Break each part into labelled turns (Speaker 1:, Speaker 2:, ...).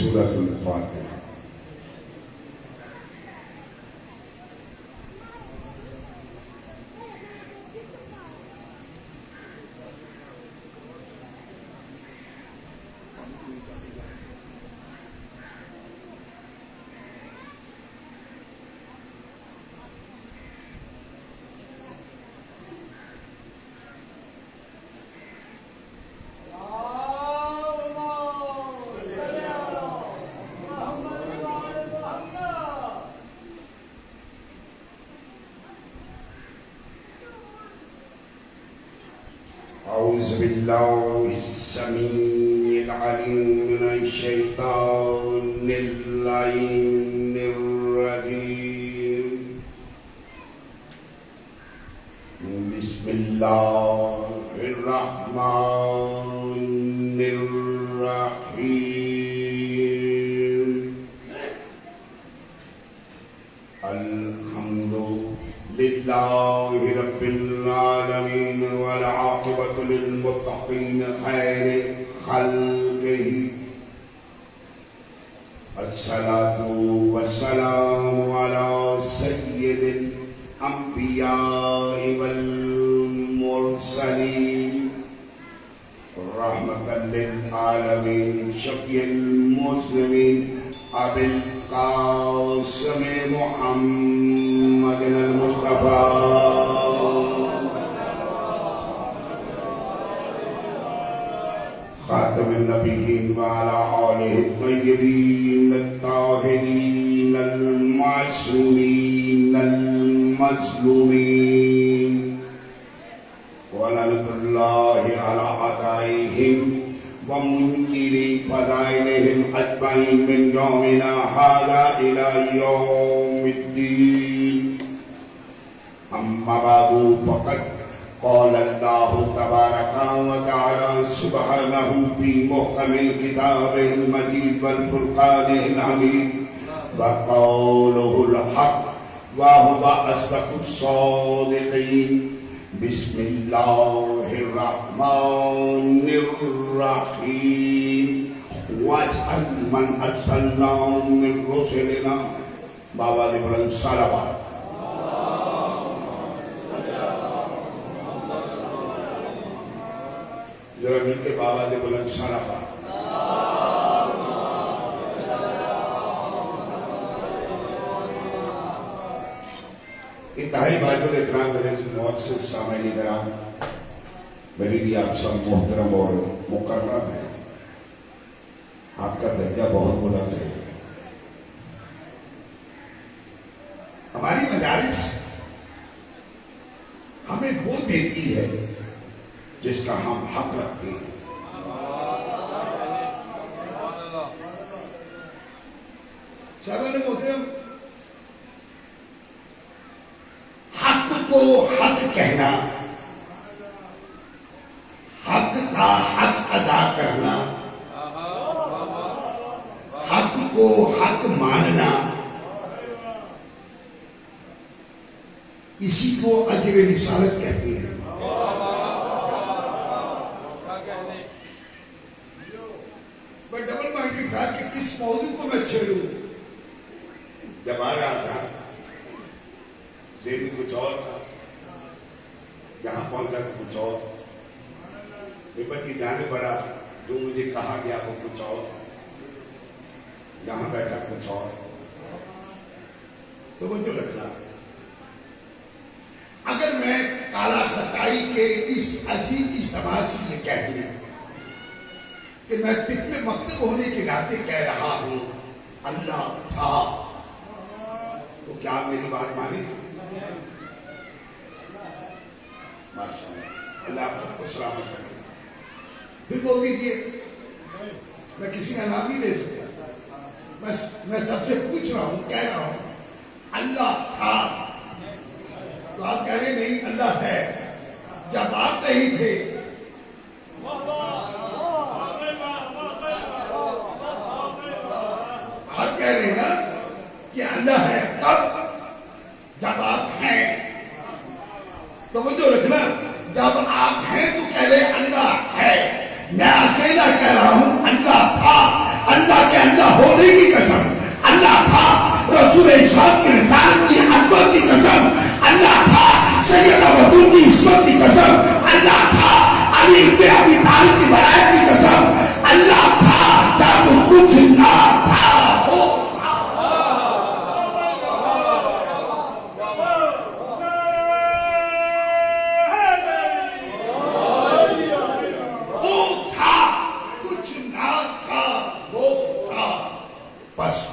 Speaker 1: سورۃ الفاتحہ۔ أعوذ بالله السميع العليم من الشيطان اللعين الرجيم. بسم الله الرحمن الرحيم. الحمد لله رب العالمين والعاقبة للمتقين خير خلقه. الصلاة والسلام على سيد الأنبياء والمرسلين رحمة للعالمين شفيع المسلمين أبي القاسم محمد المصطفى خاتم النبيين وعلى آله الطيبين الطاهرين المعصومين المظلومين ولعنة الله على أعدائهم ومنكر فضائلهم أجمعين من يومنا هذا إلى يوم الدين. أما بعد فقد قال الله تبارك وتعالى سبحانه في محكم كتابه المجيد والفرقانه الحميد وقوله الحق وهو أصدق الصادقين. بسم الله الرحمن الرحيم. واسأل من أرسلنا من رسلنا. بابا دے بلند صلوات. ذرا مل کے بابا دے بلند صلوات. انتہائی بھائیوں احترام میرے معزز سامعین کرام، میرے لیے آپ سب محترم اور مکرم ہیں. آپ کا درجہ بہت بلند ہے. ہماری مجالس ہمیں وہ دیتی ہے جس کا ہم حق رکھتے ہیں. صاحبان محترم، حق کو حق کہنا، حق کا حق ادا کرنا، حق کو حق ماننا، اسی کو اجر رسالت کہتے ہیں. میں ڈبل مائنڈڈ تھا کہ کس موضوع کو میں چھیڑوں. جب آ رہا تھا ذہن کچھ اور تھا، یہاں پہنچا تو کچھ اور. ممبر کی جانب بڑھا، جو مجھے کہا گیا وہ کچھ اور، یہاں بیٹھا کچھ اور. تو وہ جو رکھنا، اگر میں کالا خطائی کے اس عظیم اجتماع سے یہ کہہ دوں کہ میں فکر مکتب ہونے کے ناطے کہہ رہا ہوں اللہ تھا، تو کیا آپ میری بات مانیں گے؟ ماشاءاللہ، اللہ آپ سب کو سلامت رکھے. پھر بول دیجئے، میں کسی کا نام نہیں لے سکتا، میں میں سب سے پوچھ رہا ہوں، کہہ رہا ہوں اللہ تھا، تو آپ کہہ رہے نہیں اللہ ہے. جب آپ نہیں تھے آپ کہہ رہے نا کہ اللہ ہے، تب جب آپ ہیں تو وہ جو رکھنا، جب آپ ہیں تو کہہ رہے اللہ ہے. میں اکیلا کہہ رہا ہوں اللہ تھا. اللہ کے اللہ ہونے کی قسم اللہ تھا. رسول ارشاد کی رسالت کی عظمت کی قسم اللہ تھا. سیدہ بطول کی عصمت کی قسم اللہ تھا. علی ابن ابی طالب کی ولایت کی قسم اللہ تھا. تب کچھ نہ تھا.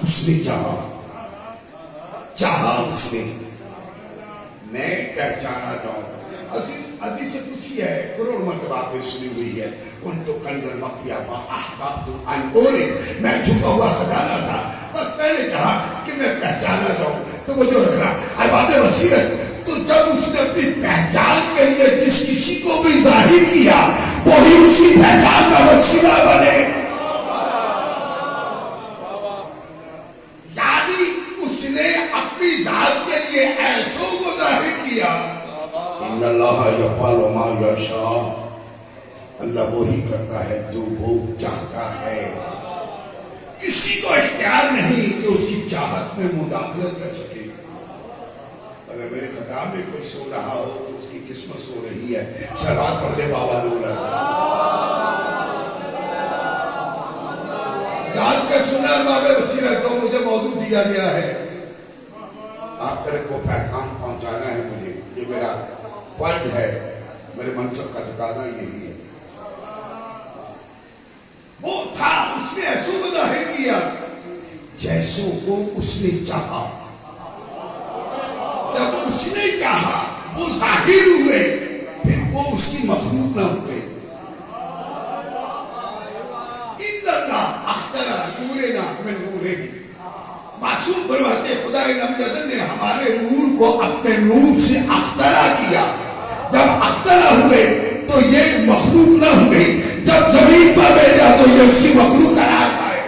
Speaker 1: اس نے چاہا اس نے میں پہچانا جاؤں. حدیث قدسی ہے، کروڑ مرتبہ پہ سنی ہوئی ہے. ان تو کنزل مقیابا احبابتو ان اوری، میں جھکا ہوا خزانہ تھا، بس میں نے کہا کہ میں پہچانا جاؤں. تو وہ جو رکھ رہا ارباب بصیرت، تو جب اس نے اپنی پہچان کے لیے جس کسی کو بھی ظاہر کیا وہی اس کی پہچان کا وسیلہ بنے. اس نے اپنی ذات کے لیے ایسوں کو ظاہر کیا. ان اللہ یفعل ما یشاء، اللہ وہی کرتا ہے جو وہ چاہتا ہے. کسی کو اختیار نہیں کہ اس کی چاہت میں مداخلت کر سکے. اگر میرے خطاب میں کوئی سو رہا ہو تو اس کی قسمت سو رہی ہے. صلوات پڑھ دے بابا رولا. یاد کر سننا ارباب بصیرت، تو مجھے موضوع دیا گیا ہے، آپ تک کو پیغام پہنچانا ہے. مجھے یہ میرا فرض ہے، میرے منصب کا تقاضا یہی ہے. وہ تھا، اس نے ایسو کو ظاہر کیا جیسوں کو اس نے چاہا. جب اس نے چاہا وہ ظاہر ہوئے، پھر وہ اس کی مخلوق نہ ہوئے. ان اللہ اخترع نورنا من نورہ، معصوم فرماتے خدا لم یزل نے ہمارے نور کو اپنے نور سے اخترع کیا. جب اخترع ہوئے تو یہ مخلوق نہ ہوئے. جب زمین پر بھیجا تو یہ اس کی مخلوق قرار پائے.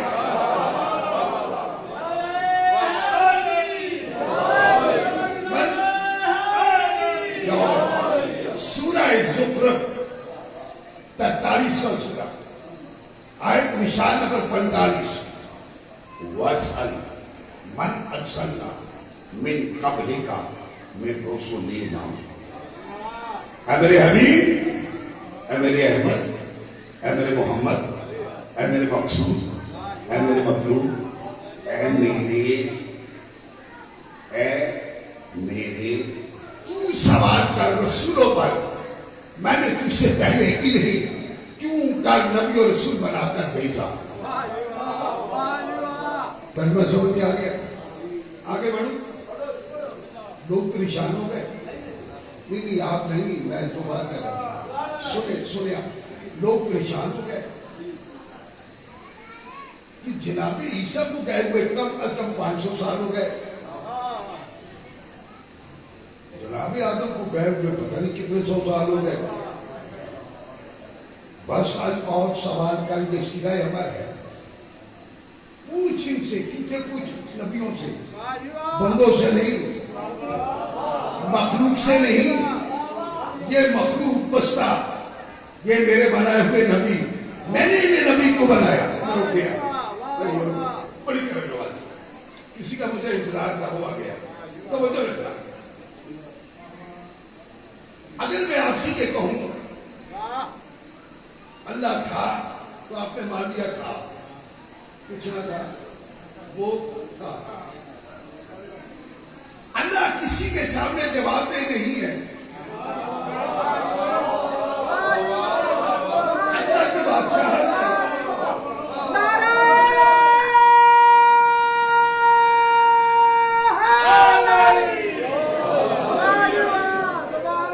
Speaker 1: سورہ زخرف 43واں سورہ، آیت نشان نمبر 45. وَاسْأَلْ من ارسلنا من قبلک من رسلنا. اے میرے حبیب، اے میرے احمد، اے میرے محمد، اے میرے مقصود، اے میرے مطلوب، اے میرے تو سوال کر رسولوں پر. میں نے تجھ سے پہلے انہیں کیوں کر نبی و رسول بنا کر بھیجا. ترجمہ سمجھ میں آ گیا؟ آگے بڑھو. لوگ پریشان ہو گئے. نہیں آپ نہیں، میں تو بات کر رہا ہوں. سنے آپ، لوگ پریشان ہو گئے کہ جناب عیسیٰ کو گئے ہوئے کم از کم 500 سال ہو گئے. جناب آدم کو گئے ہوئے پتہ نہیں کتنے 100 سال ہو گئے. بس آج اور سوال کا یہ سیدھا عمل ہے. پوچھ ان سے، کن سے پوچھ؟ نبیوں سے، بندوں سے نہیں، مخلوق سے نہیں. یہ مخلوق بستا، یہ میرے بنائے ہوئے نبی. میں نے انہیں نبی کو بنایا. بڑی کرنے والی کسی کا مجھے انتظار تھا، وہ آ گیا. توجہ رکھنا. اگر میں آپ سے یہ کہوں اللہ تھا تو آپ نے مان لیا تھا، کچھ نہ تھا، وہ تھا. اللہ کسی کے سامنے جواب دہ نہیں ہے. اللہ کی بادشاہت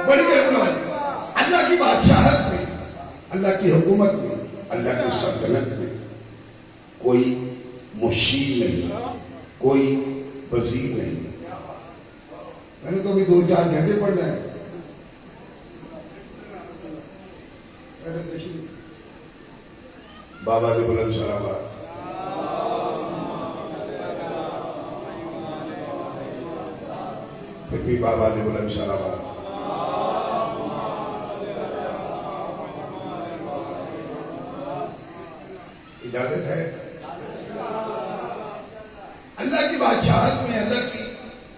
Speaker 1: بڑی کرنے والی. اللہ کی بادشاہت میں، اللہ کی حکومت میں، اللہ کی سلطنت میں کوئی مشیر مشین نہیں، کوئی وزیر نہیں. میں نے تو ابھی 2-4 گھنٹے پڑھنا ہے. بابا کے بلند شرابہ پھر بھی بابا نے بلند شرابہ اجازت ہے. اللہ کی بادشاہت میں، اللہ کی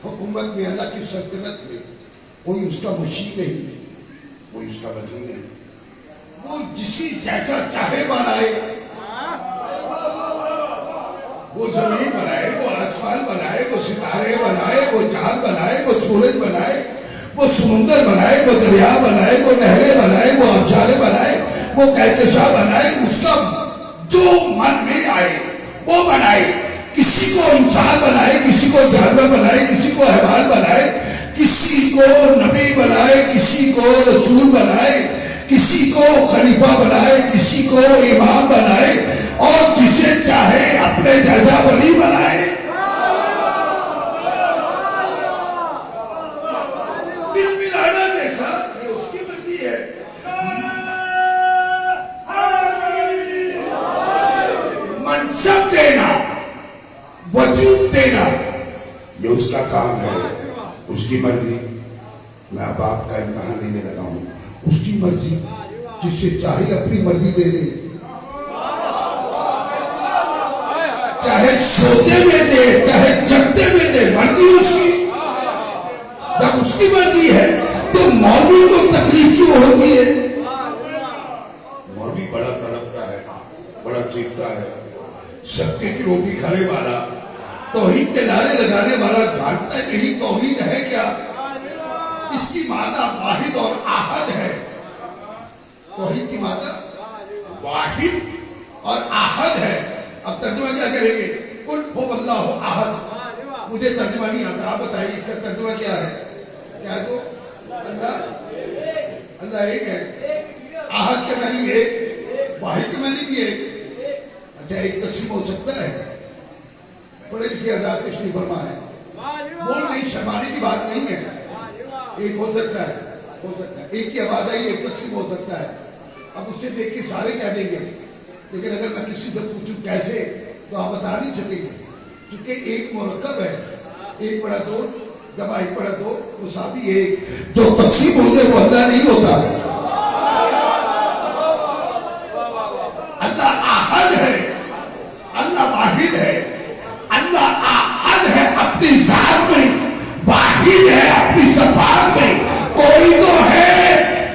Speaker 1: حکومت میں، اللہ کی سلطنت میں کوئی اس کا مشیر نہیں، کوئی اس کا وزیر نہیں. وہ جسی جیسا چاہے بنائے، وہ زمین بنائے، وہ آسمان بنائے، وہ ستارے بنائے، وہ چاند بنائے، وہ سورج بنائے، وہ سمندر بنائے، وہ دریا بنائے، وہ نہریں بنائے، وہ آبشاریں بنائے، وہ کہکشاں بنائے. اس کا جو من میں آئے وہ بنائے. کسی کو انسان بنائے، کسی کو جانور بنائے، کسی کو حیوان بنائے، کسی کو نبی بنائے، کسی کو رسول بنائے، کسی کو خلیفہ بنائے، کسی کو امام بنائے، اور جسے چاہے اپنے جیسا ولی بنائے. دل ملانا جیسا یہ اس کی مرضی ہے. منصب دینا، وجود دینا، یہ اس کا کام ہے، اس کی مرضی. میں اب آپ کا امتحان لینے لگا ہوں. اس کی مرضی، جسے چاہے اپنی مرضی دے دے، چاہے سوتے میں دے چاہے جگتے میں دے، مرضی اس کی. جب اس کی مرضی ہے تو مولوی کو تکلیف کیوں ہوتی ہے؟ مولوی بڑا تڑپتا ہے، بڑا چیختا ہے. سکے کی روٹی کھانے والا، توحید کے نعرے لگانے والا جانتا نہیں توحید ہے کیا. اس کی معنی واحد اور احد ہے. توحید کی معنی واحد اور احد ہے. اب ترجمہ کیا کریں گے؟ قل هو اللہ احد. مجھے ترجمہ نہیں آتا، آپ بتائیے اس کا ترجمہ کیا ہے؟ کیا تو اللہ ایک ہے. احد کے معنی ایک، واحد کے معنی بھی ایک. اچھا، ایک تقسیم ہو سکتا ہے. پڑھے لکھے حضرات تشریف فرما ہے، بول نہیں شرمانے کی بات نہیں ہے. ایک ہو سکتا ہے، ہو سکتا ہے ایک کی آواز آئی، ایک تقسیم ہو سکتا ہے. اب اس سے دیکھ کے سارے کہہ دیں گے، لیکن اگر میں کسی سے پوچھوں کیسے تو آپ بتا نہیں سکیں گے، کیونکہ ایک مرکب ہے. 1 بڑا 2 جمع 1 بڑا 2 مساوی 1. جو تقسیم ہوتے وہ اللہ نہیں ہوتا. اللہ احد ہے، اللہ واحد ہے. اللہ احد ہے اپنی ذات میں، واحد ہے اپنی صفات میں. کوئی تو ہے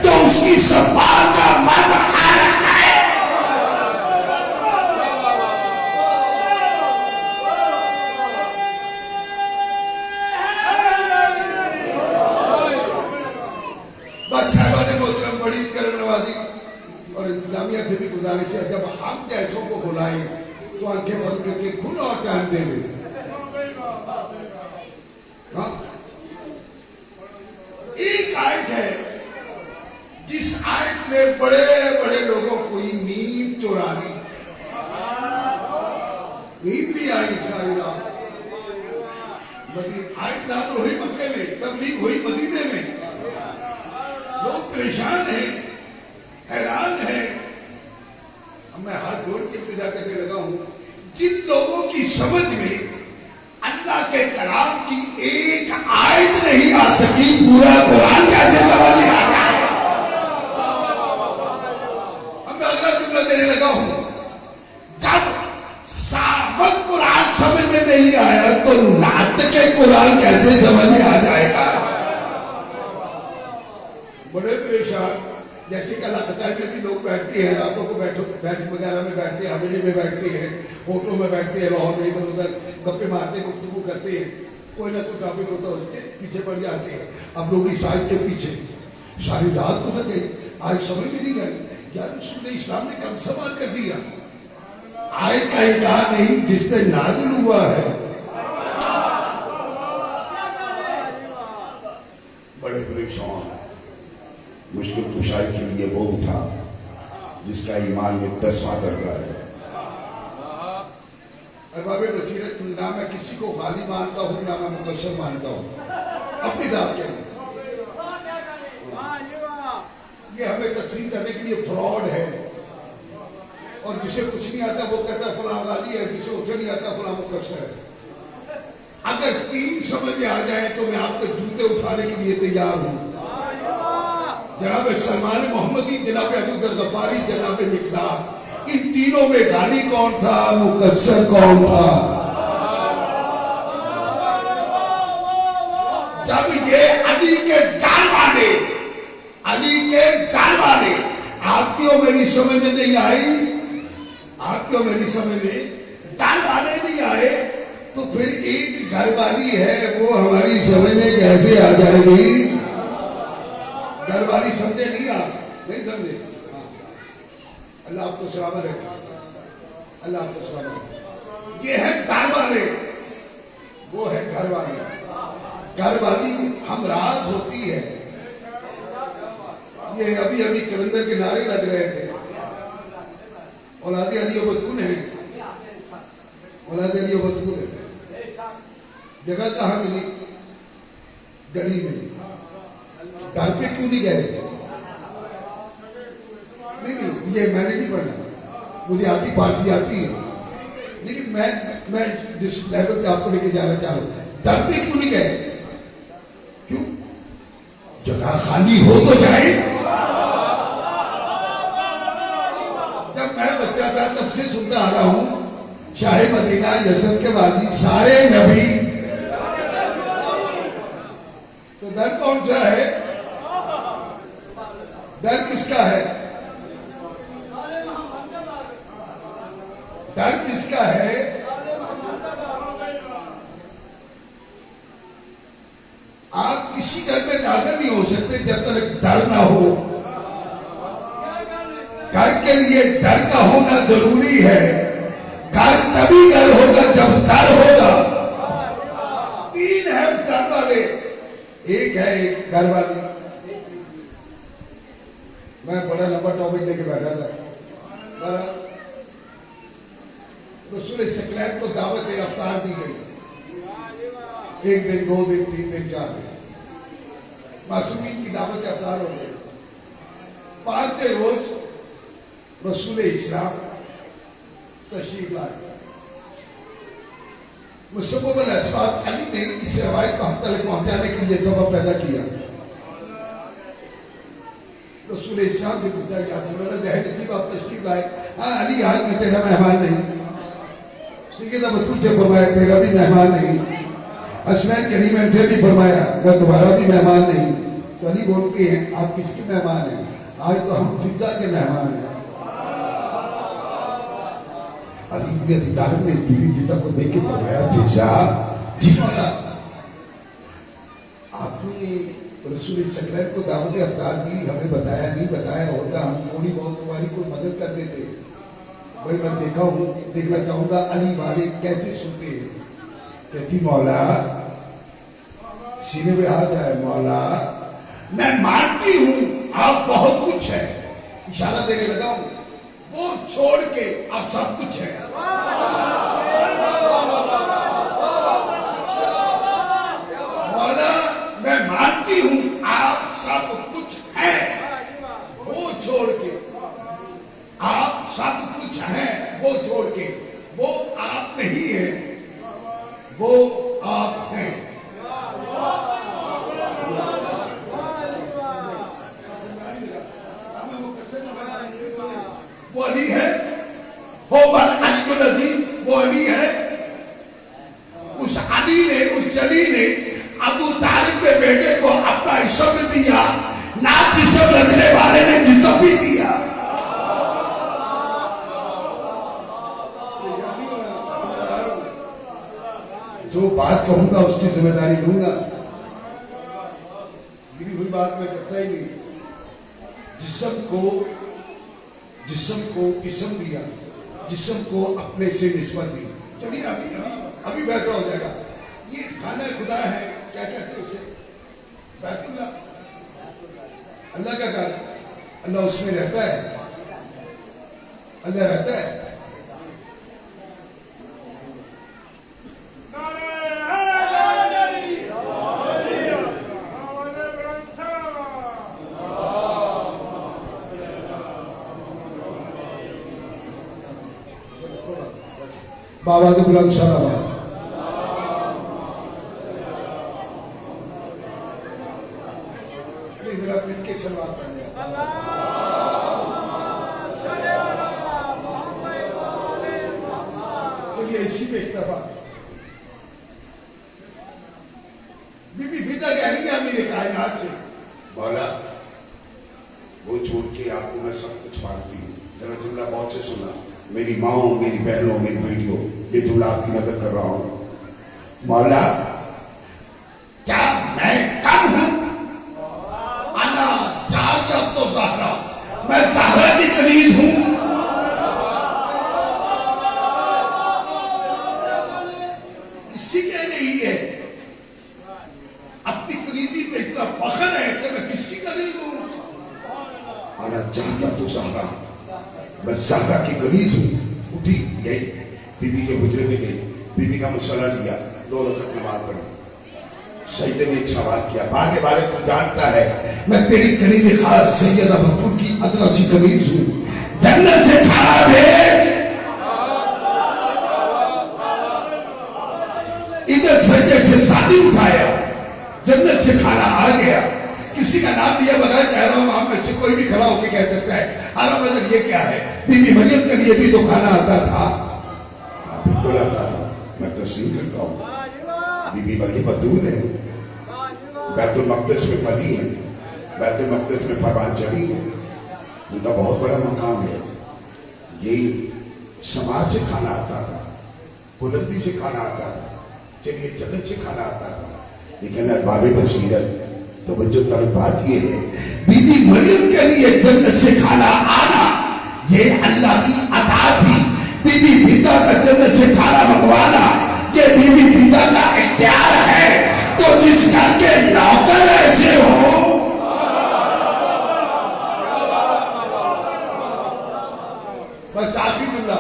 Speaker 1: جو اس کی صفات کا مد خالق ہے. بس صاحبان محترم، بڑی کرم نوازی اور انتظامیہ سے بھی گزارش ہے، جب ہم جیسوں کو بلائیں تو آنکھیں بند کر کے کھلا اور ٹائم دے دیں. ہاں، ایک آیت ہے جس آیت نے بڑے بڑے لوگوں کو نیند چورا لی. نیند نہیں آئی ساری رات. آیت نازل ہوئی مکے میں، تبلیغ ہوئی مدینے میں. لوگ پریشان ہیں، حیران ہیں. اب میں ہاتھ جوڑ کے التجا کرنے لگا ہوں، جن لوگوں کی سمجھ میں اللہ کے کلام کی ایک آیت نہیں آ سکی، پورا قرآن کیسے سمجھ میں آ جائے. اب میں اگلا جملہ دینے لگا ہوں، جب سابق قرآن سمجھ میں نہیں آیا تو ناطق قرآن کیسے سمجھ میں آ جائے گا. بڑے پریشان. جیسے کہ اللہ قطار میں بھی لوگ بیٹھتے ہیں، راتوں کو بیٹھ وغیرہ میں بیٹھتے ہیں، حویلی میں بیٹھتے ہیں، ہوٹلوں میں بیٹھتے ہیں، لاہور میں ادھر ادھر گپے مارتے گفتگو کرتے ہیں. کوئی نہ کوئی ٹاپک ہوتا ہے، اس کے پیچھے پڑ جاتے ہیں. اب لوگ اس آیت کے پیچھے ساری رات گزر گئی، آج سمجھ میں نہیں آئی. یا رسول اسلام نے کم سوال کر دیا. آیت کا انکار نہیں جس پہ نازل ہوا ہے. بڑے پریشان. مشکل کشائی کے لیے وہ اٹھا جس کا ایمان میں 10واں درجہ ہے. ارباب بصیرت نہ میں کسی کو خالی مانتا ہوں نہ میں مقصر مانتا ہوں اپنی ذات کے لیے. یہ ہمیں تقسیم کرنے کے لیے فراڈ ہے. اور جسے کچھ نہیں آتا وہ کہتا فلاں غالی ہے, جسے اسے نہیں آتا فلاں مقصر ہے. اگر تین سمجھ آ جائے تو میں آپ کے جوتے اٹھانے کے لیے تیار ہوں. جناب سلمان محمدی, جناب ابو ذر غفاری, جناب مقداد, ان تینوں میں غالی کون تھا, مقصر کون تھا؟ جب یہ علی کے داروالے, علی کے داروالے, آپ کیوں میری سمجھ نہیں آئی, آپ کیوں میری سمجھ نہیں, داروالے نہیں آئے تو پھر ایک گھر والی ہے وہ ہماری سمجھ میں کیسے آ جائے گی؟ گھر والی سمجھے نہیں, آپ نہیں سمجھے. اللہ آپ کو سلامت رکھے, اللہ آپ کو سلامت رکھے. یہ ہے گھر والے, وہ ہے گھر والی. گھر والی ہمراز ہوتی ہے. یہ ابھی ابھی کلندر کے نعرے لگ رہے تھے, اولاد علی و بطول ہیں, اولاد علی و بطول ہیں. جگہ کہاں ملی؟ گلی میں. ڈر پہ کیوں نہیں گئے؟ نہیں, یہ میں نے نہیں پڑھا, مجھے آتی پارسی آتی ہے, لیکن میں جس لیول پہ آپ کو لے کے جانا چاہ رہا ہوں, ڈر پہ کیوں نہیں گئے؟ کیوں؟ جگہ خالی ہو تو جائے. جب میں بچہ تھا تب سے سنتا آ رہا ہوں, شاہ مدینہ یزد کے والی سارے نبی, تو ڈر کون سا ہے؟ ڈر کس کا ہے؟ ڈر کس کا ہے؟ آپ کسی گھر میں داخل نہیں ہو سکتے جب تک ڈر نہ ہو. گھر کے لیے ڈر کا ہونا ضروری ہے. گھر تبھی گھر ہوگا جب ڈر ہوگا. تین ہے اس گھر والے, ایک ہے ایک گھر والی. میں بڑا لمبا ٹاپک لے کے بیٹھا تھا. رسول ثقلین کو دعوت افطار دی گئی. ایک دن, دو دن, تین دن, چار دن, معصومین کی دعوت افطار ہو گئی. پانچویں روز رسول اسلام تشریف لائے. مسبب الاسباب علی نے اس روایت کو ہم تک پہنچانے کے لیے سبب پیدا کیا. رسول اسلام نے پوچھا, یا رسول اللہ دہلی نصیب آپ تشریف لائے, ہاں علی آج میں تیرا مہمان نہیں. سیدہ بطول سے فرمایا تیرا بھی مہمان نہیں. حسنین کریم سے بھی فرمایا میں تمہارا بھی مہمان نہیں. تو علی بولتے ہیں آپ کس کے مہمان ہیں؟ آج تو ہم فضا کے مہمان ہیں. علی بن ابی طالب نے بیوی فضا کو دیکھ کے فرمایا فضا, جی مولا, آپ نے رسول ثقلین کو دعوت افطار دی, ہمیں بتایا نہیں, بتایا ہوتا ہم تھوڑی بہت تمہاری کوئی مدد کر دیتے. بھائی میں دیکھا ہوں, دیکھنا چاہوں گا علی والے کیسے سنتے ہیں. کہتی مولا, سینے میں ہاتھ ہے, مولا میں مانتی ہوں آپ بہت کچھ ہے, اشارہ دینے لگا ہوں, وہ چھوڑ کے آپ سب کچھ ہے. مولا میں مانتی ہوں آپ سب کچھ ہیں, وہ چھوڑ کے آپ سب کچھ ہیں, وہ چھوڑ کے وہ آپ نہیں ہیں, وہ آپ ہیں. وہ علی ہے, وہ علی العظیم, وہ علی ہے. اس علی نے, اس جلی نے ابو طالب کے بیٹے کو اپنا حصہ بھی دیا, نہ جسم رکھنے والے نے جسم بھی دیا. جو بات کہوں گا اس کی ذمہ داری لوں گا. گری ہوئی بات میں کرتا ہی نہیں. جسم کو اسم دیا, جسم کو اپنے سے نسبت دی. چلیے ابھی بہتر ہو جائے گا. یہ خانہ خدا ہے, کیا کہتے ہیں اسے, بیت اللہ, اللہ کا گھر. اللہ اس میں رہتا ہے, اللہ رہتا ہے. بابا تو غلام صاحب ذرا مل کے سلوات پڑھیں. چلیے اسی پہ اکتفا. بی بی فضا کہہ رہی ہے امیر کائنات سے مولا وہ چھوڑ کے آپ کو میں سب کچھ مانگتی ہوں. ذرا جملہ بہت سے سنا. میری ماں، میری بہنوں، میری بیٹیوں، یہ جملہ آپ کی نظر کر رہا ہوں. مولا کیا میں کم ہوں؟ انا جاریۃ زہرا، میں زہرا کی کلید ہوں. اسی کہہ رہی ہے اپنی کلیدی پہ اتنا فخر ہے کہ میں کس کی کلید ہوں. انا جاریۃ زہرا، میں زہرا کی کلید ہوں. اٹھی گئی، بی بی کے حجرے میں گئی، بی بی کا مصلی لیا، 2 رکعت نماز پڑھی. سیدے نے ایک سوال کیا، بارے بارے تو جانتا ہے میں تیری کلید خاص سیدہ بطول کی ادنا سی کلید ہوں. جنت سے کھانا بھیج. ادھر سجدے سے تانی اٹھایا، جنت سے کھانا آ گیا. کسی کا نام لیا بغیر کہہ رہا ہوں، آپ میں سے کوئی بھی کھڑا ہو کے کہہ سکتا ہے اعلیٰ مدر یہ کیا ہے. بی بی مریم کے لیے بھی تو کھانا آتا تھا. بالکل آتا تھا، میں تسلیم کرتا ہوں. بی بی مریم بطول ہے، بیت المقدس میں پلی ہے، بیت المقدس میں پروان چڑھی ہے. ان کا بہت بڑا مقام ہے. یہی سماج سے کھانا آتا تھا، بلندی سے کھانا آتا تھا، چلیے جنت سے کھانا آتا تھا. لیکن ارباب بصیرت توجہ طرف بات یہ ہے، بی بی مریم کے لیے جنت سے کھانا آنا یہ اللہ کی عطا تھی. بی بی فضا کا جنت سے کھانا منگوانا یہ بی بی فضا کا اختیار ہے. تو جس گھر کے نوکر ایسے ہو، بس آخری جملہ،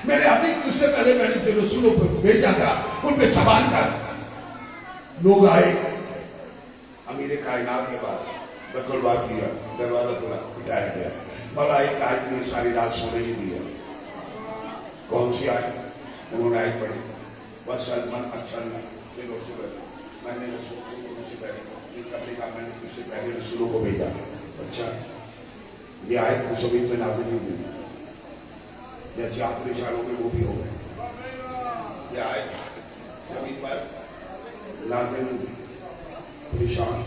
Speaker 1: میرے حبیب تجھ سے پہلے میں نے جو رسولوں پر بھیجا تھا ان پہ سوال کر. لوگ آئے، امیر کائنات کے بعد بکلوار کیا، دروازہ پورا بٹھایا گیا. مولا ایک آیت نے ساری رات سونے ہی دیا. کون سی آیت؟ انہوں نے آیت پڑھی، وَسَلْمَنْ أَرْسَلْنَا لِرُسُلِنَا، میں نے رسول کو تجھ سے پہلے میں نے تجھ سے پہلے رسولوں کو بھیجا. اچھا یہ آیت کو زمین پہ نازل نہیں ہوئی، جیسے آخری سالوں میں وہ بھی ہو گئے. یہ آیت زمین پر نازل نہیں ہوئی. پریشان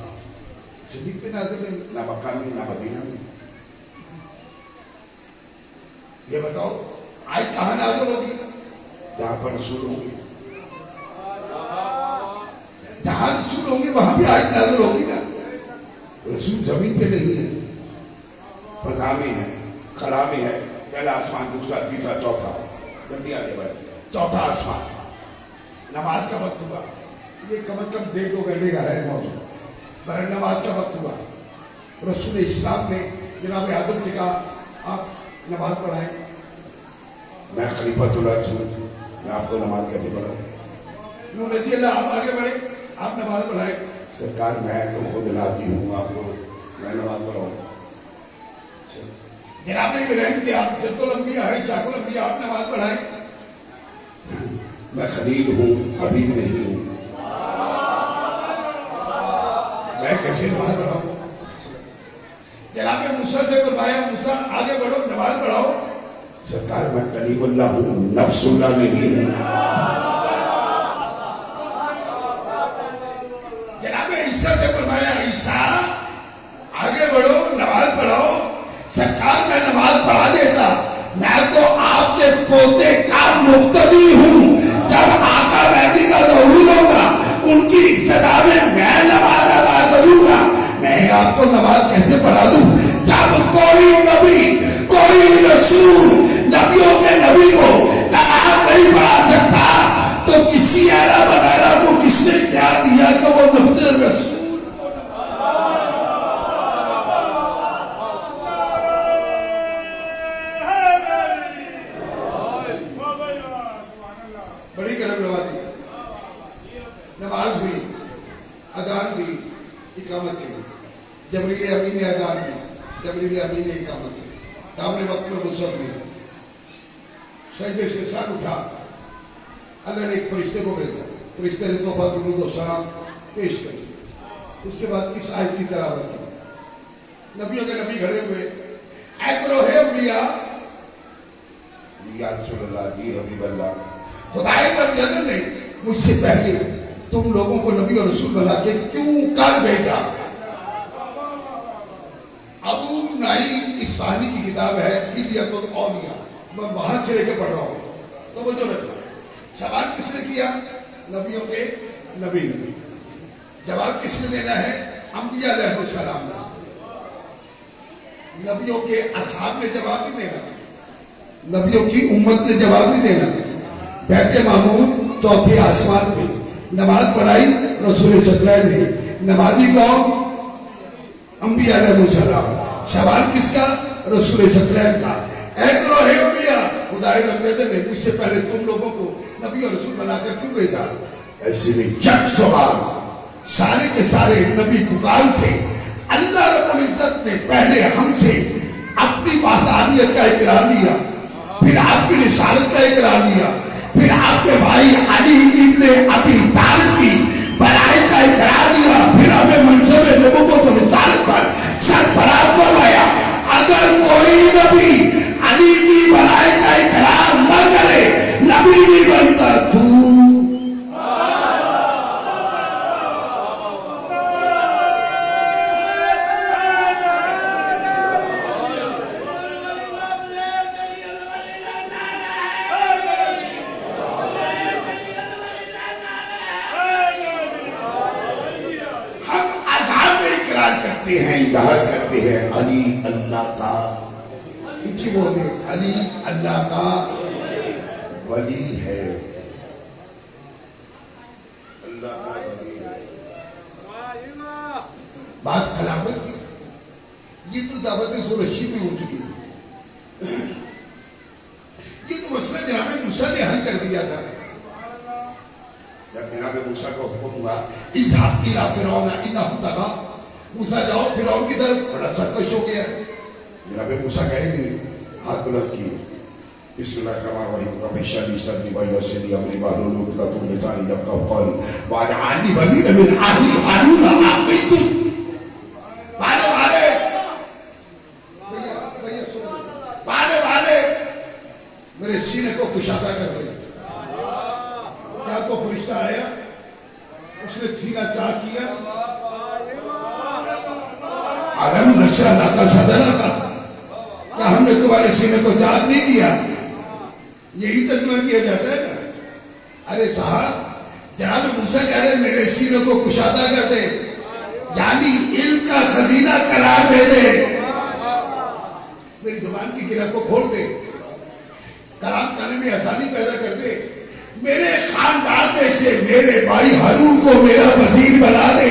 Speaker 1: زمین پہ نازل نہیں، نہ مکہ میں نہ مدینہ میں. یہ بتاؤ آیت کہاں نازل ہوگی؟ جہاں پر رسول ہوں گے. جہاں رسول ہوں گے وہاں بھی آیت نازل ہوگی نا. رسول زمین پہ نہیں ہے، فضا میں ہے، خلا میں ہے. پہلا آسمان، دوسرا، تیسرا، چوتھا. جلدی آگے بڑھے. چوتھا آسمان. نماز کا وقت ہوا، یہ کم از کم 1.5-2 گھنٹے کا ہے موضوع. برائے نماز کا وقت ہوا. رسول اسلام نے جناب آدم سے کہا آپ نماز پڑھائیں. میں خلیفۃ اللہ ہوں، میں آپ کو نماز کیسے پڑھاؤں؟ انہوں نے رضی اللہ آپ آگے بڑھیں، آپ نماز پڑھائیں. سرکار میں تو خود راضی ہوں، آپ کو میں نماز پڑھاؤں. جناب ابراہیم تھے، آپ جد الانبیاء ہے، شاہ الانبیاء، آپ نماز پڑھائیں. میں خلیل ہوں، حبیب نہیں ہوں، میں کیسے نماز پڑھاؤں؟ جناب موسیٰ سے فرمایا موسیٰ آگے بڑھو نماز پڑھاؤ. سرکار میں کلیم اللہ ہوں، نفس اللہ نہیں ہوں. جناب عیسیٰ سے فرمایا عیسیٰ آگے بڑھو نماز پڑھاؤ. سرکار میں نماز پڑھا دیتا، میں تو آپ کے پوتے کا مقتدی ہوں. جب آقا مہدی کا ظہور ہوگا ان کی ابتدا میں نماز ادا کروں گا. میں آپ کو نماز کیسے پڑھا دوں؟ جب کوئی نبی، کوئی رسول نبیوں کے نبی کو نماز نہیں پڑھا سکتا تو کسی اعلیٰ وغیرہ کو کس نے اختیار دیا کہ وہ نفس رسول؟ بڑی کرم نوازی. نماز ہوئی، اذان دی، اقامت کی. جبریل امین نے اذان دی، جبریل امین نے اقامت کی. سامنے وقت میں وسعت نہیں. سجدے سے سر اٹھا، اللہ نے ایک فرشتے کو بھیجا، فرشتے نے تحفہ درود و سلام پیش کر دیا۔ اس کے بعد اس آیت کی تلاوت کی، نبیوں کے نبی کھڑے ہوئے، اے گروہ انبیاء، یا رسول اللہ، جی حبیب اللہ، خدائے بندر نے مجھ سے پہلے تم لوگوں کو نبی اور رسول بنا کے کیوں کر بھیجا؟ ابو نعیم اصفہانی کی کتاب ہے حلیۃ الاولیاء، میں وہاں سے لے کے پڑھ رہا ہوں، تو وہ جو رکھا سوال کس نے کیا؟ نبیوں کے نبی نے۔ جواب کس نے دینا ہے؟ انبیاء علیہ السلام نے۔ نبیوں کے اصحاب نے جواب نہیں دینا، نبیوں کی امت نے جواب نہیں دینا۔ بیت معمور چوتھے آسمان پہ نماز پڑھائی رسول سترہ نے، نمازی کون؟ انبیاء علیہ السلام۔ سوال کس کا؟ رسول سترہ کا۔ اے گروہ انبیاء، خدائے بندر نے مجھ سے پہلے تم لوگوں کو نبی اور رسول بنا کر کیوں بھیجا؟ ایسے میں یک سوال، سارے کے سارے نبی پکار تھے۔ اللہ رب العزت نے پہلے ہم سے اپنی وحدانیت کا اقرار لیا، پھر آپ کی رسالت کا اقرار لیا، پھر آپ کے بھائی علی ابن ابی طالب کی بڑائی کا اقرار لیا، پھر ہمیں منصب نبوت و رسالت پر سرفراز فرمایا۔ اگر کوئی نبی علی کی بڑائی کا اقرار نہ کرے، نبی نہیں بنتا۔ تو کرتے ہیں علی اللہ کا، کیونکہ وہ علی اللہ کا ولی ہے، اللہ کا ولی ہے۔ بات خلافت کی، یہ تو دعوت ذوالرشید میں ہو چکی ہے، یہ تو مسئلہ جناب موسیٰ نے حل کر دیا تھا۔ جب جناب موسیٰ کو حکم ہوا اذهب إلى فرعون إنه طغى، موسیٰ جاؤ فرعون کی طرف، بڑا سرکش ہو گیا۔ جناب موسیٰ کہیں گے، ہاتھ بلند کیے، بسم اللہ الرحمن الرحیم، رب اشرح لي صدري ويسر لي امري واحلل عقدة من لساني يفقهوا قولي واجعل لي وزيرا من اهلي هارون اخي۔ میرے سینے کو کشادہ کر دے۔ کیا تو فرشتہ آیا، اس نے سینہ چاک کیا، علم نشرح لک صدرک، کیا ہم نے تمہارے سینے کو چاک نہیں کیا؟ یہی ترجمہ کیا جاتا ہے نا۔ ارے صاحب، جناب موسیٰ کہہ رہے میرے سینے کو کشادہ کر دے، یعنی علم کا خزینہ قرار دے دے، میری زبان کی گرہ کو کھول دے، کلام کرنے میں آسانی پیدا کر دے، میرے خاندان میں سے میرے بھائی ہارون کو میرا وزیر بنا دے،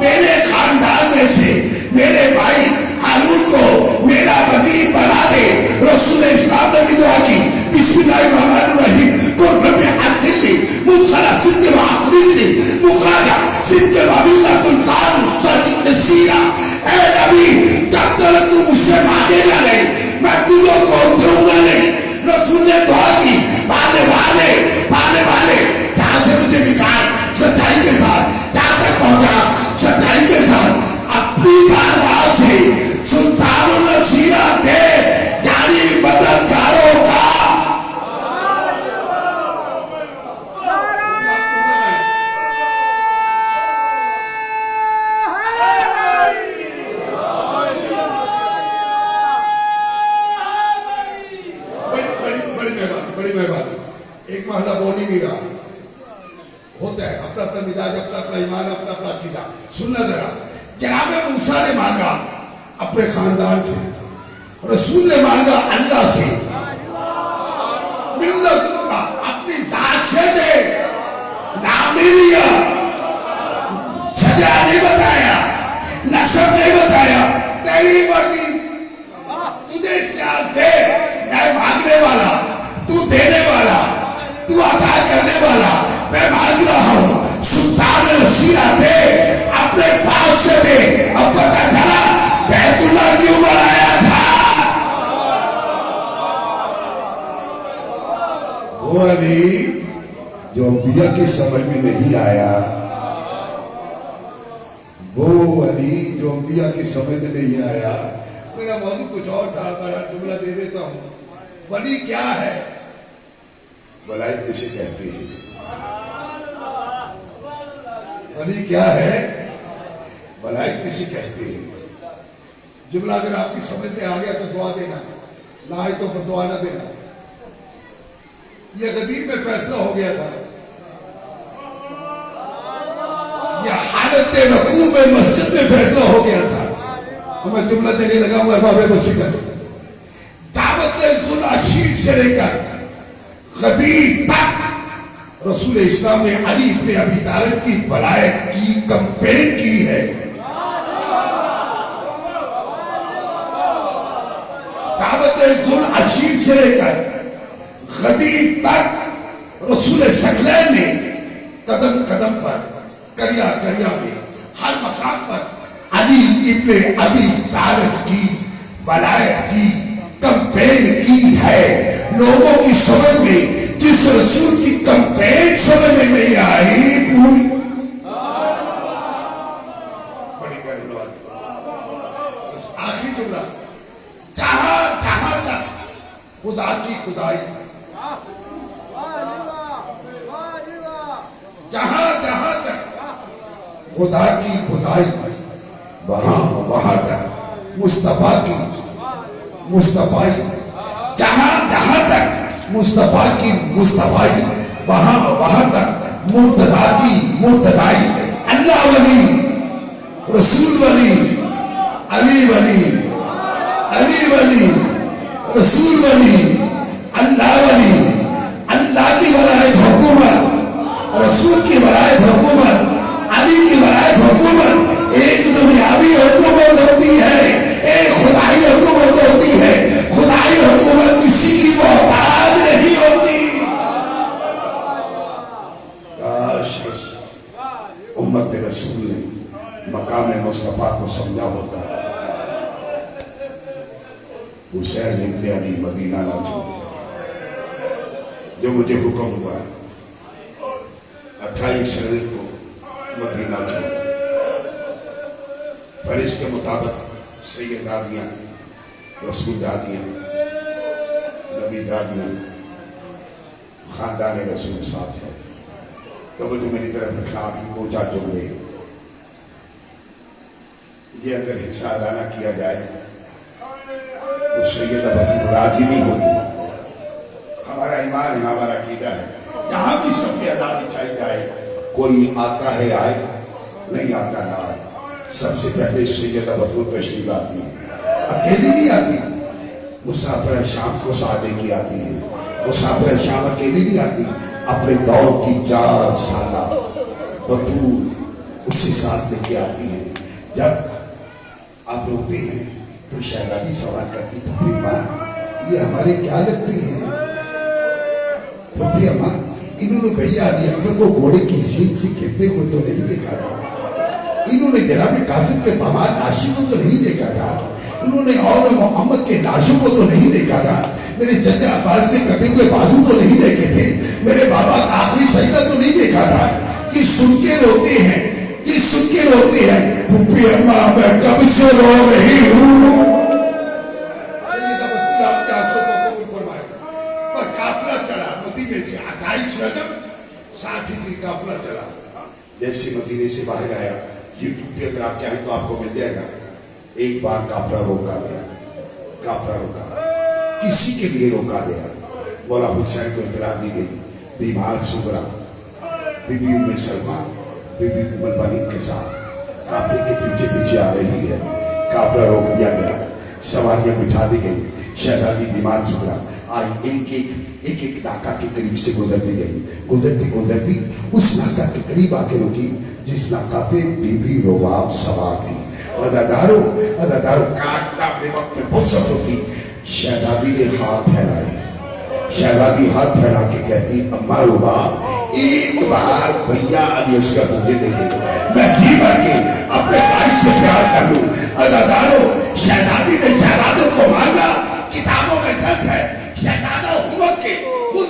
Speaker 1: میرے خاندان میں سے میرے بھائی ہارون کو میرا وزیر بنا دے۔ رسول اسلام نے بھی دعا کی، بسم اللہ الرحمن الرحیم، قل رب احقنی مدخل صدق واخرجنی مخرج صدق وبالغ القرآن نصیرا۔ اے نبی، جب تک تو مجھ سے مانگے گا نہیں، میں تجھے کو دوں گا نہیں۔ رسول نے دعا کی، پانے والے جہاں سے مجھے نکال، سچائی کے ساتھ جہاں تک پہنچا، سچائی کے ساتھ اپنی بارگاہ سے سلطان النصیرہ دے، یعنی مددگاروں کا۔ بڑی مہربانی، ایک محلہ بول ہی نہیں رہا، ہوتا ہے اپنا اپنا مزاج، اپنا اپنا ایمان، اپنا اپنا عقیدہ۔ سننا ذرا، جناب موسیٰ نے مانگا اپنے خاندان سے، رسول نے مانگا اللہ سے، ملت کا اپنی ذات سے دے، نام نہیں لیا، سجا نہیں بتایا، نسب نہیں بتایا، تیری مرضی، تجھے اختیار دے، میں مانگنے والا، تو دینے والا، تو عطا کرنے والا، میں مانگ رہا ہوں، سلطان النصیرہ دے، اپنے پاس سے دے۔ اب پتہ چلا بیت اللہ کیوں بنایا تھا؟ وہ علی جو انبیاء کی سمجھ میں نہیں آیا، وہ علی جو انبیاء کی سمجھ میں نہیں آیا. میرا موضوع کچھ اور تھا، میرا جملہ دے دیتا ہوں. ولی کیا ہے؟ بلائی کسے کہتے ہیں؟ ولی کیا ہے؟ بلائی کسے کہتے ہیں؟ جملہ اگر آپ کی سمجھ میں آ گیا تو دعا دینا، نہ آئے تو دعا نہ دینا. یہ غدیر میں فیصلہ ہو گیا تھا، یہ حالت رکوع میں مسجد میں فیصلہ ہو گیا تھا. میں جملہ دینے لگا ہوں ارباب مسیح کا. دعوت ذوالعشیر سے لے کر غدیر تک رسول اسلام نے علی ابن ابی طالب کی ولایت کی کمپین کی ہے. دعوت ذوالعشیر سے لے کر غدیر تک رسول ثقلین نے قدم قدم پر، کریا کریا میں، ہر مقام پر علی ابن ابی طالب کی ولایت کی کمپین کی ہے. لوگوں کی سمجھ میں جس رسول کی کمپین سمجھ میں نہیں آئی، پوری بڑی کرنے والی. آخری جملہ، جہاں جہاں تک خدا کی خدائی، جہاں جہاں تک خدا کی خدائی، وہاں وہاں تک مصطفیٰ کی مصطفائی. جہاں جہاں تک مصطفیٰ کی مصطفائی، وہاں وہاں تک مرتضیٰ کی مرتضائی. اللہ ولی، رسول ولی، علی ولی، علی ولی، رسول ولی، اللہ ولی. اللہ کی ولایت حکومت، رسول کی ولایت حکومت، علی کی ولایت حکومت ایک دنیاوی حکومت ہوتی ہے، ایک خدائی حکومت ہوتی ہے. خدائی حکومت کسی کی محتاج نہیں ہوتی. کاش امت رسول نے مقام مصطفیٰ کو سمجھا ہوتا. حسین ابن علی مدینہ نہ چھوڑ، جو مجھے حکم ہوا ہے 28 ربیع کو مدینہ چھوڑ. پر اس کے مطابق سیدادیاں، رسول دادیاں، نبی دادیاں، خاندان رسول صاحب ہے. تو وہ جو میری طرف اخلاق کی کوچا جملے، یہ اگر حصہ ادا نہ کیا جائے تو سیدہ بطول راضی نہیں ہوتی. ہمارا ایمان ہے، ہمارا عقیدہ ہے، جہاں بھی سب کی ادا بچھائی جائے، کوئی آتا ہے آئے، نہیں آتا نہ آئے. سب سے پہلے سیدہ بطول تشریف آتی ہے. اکیلی نہیں آتی، مسافر شام کو ساتھ کی آتی ہے. مسافر شام اکیلی نہیں آتی، اپنے دور کی 4 سالہ بطول اسی ساتھ لے کے آتی ہے. جب آپ روتے ہیں تو شہزادی سوال کرتی، پھپھی ماں یہ ہمارے کیا لگتی ہیں؟ پھپھی اماں انہوں نے بھیا علی اکبر کو گھوڑے کی سیٹ سے کہتے ہوئے تو نہیں دیکھا تھا، انہوں نے جناب قاسم کے پامال ناشی کو تو نہیں دیکھا تھا، انہوں نے اور محمد کے لاشوں کو تو نہیں دیکھا تھا، میرے چچا عباس کے کٹے ہوئے بازو تو نہیں دیکھے تھے، میرے بابا کا آخری سجدہ تو نہیں دیکھا تھا. یہ سن کے روتے ہیں، یہ سن کے روتے ہیں. پھپھی اماں میں کب سے رو رہی ہوں. سیدہ بطول آپ کے آنسوں کو قبول فرمائے. پر قافلہ چلا مدینے سے 28 رجب 60 ہجری قافلہ چلا. جیسے مدینے سے باہر آیا، یوٹیوب پہ اگر آپ چاہیں تو آپ کو مل جائے گا. ایک بار قافلہ روکا گیا، قافلہ روکا، کسی کے لیے روکا گیا. مولا حسین کو اطلاع دی گئی، بیمار سغرا بی بی ام سلمہ، بی بی ام البنین کے ساتھ قافلے کے پیچھے پیچھے آ رہی ہے. قافلہ روک دیا گیا، سواریاں بٹھا دی گئی. شہزادی بیمار سغرا آئی، ایک ایک ناکہ کے قریب سے گزرتی گئی. گزرتی گزرتی اس ناکہ کے قریب آ کے رکی جس ناکہ پہ بی بی رواب سوار تھی. عزادارو کاٹنا اپنے وقت میں فرصت ہوتی. شہزادی نے ہاتھ پھیلائے، شہزادی ہاتھ پھیلا کے کہتی، اماں روباب ایک بار بھیا علی اصغر مجھے دے دے، میں گھی بھر کے اپنے بھائی سے پیار کر لوں. عزادارو شہزادی نے شہزادوں کو مانگا. کتابوں میں درج ہے شہزادہ حکومت کے خود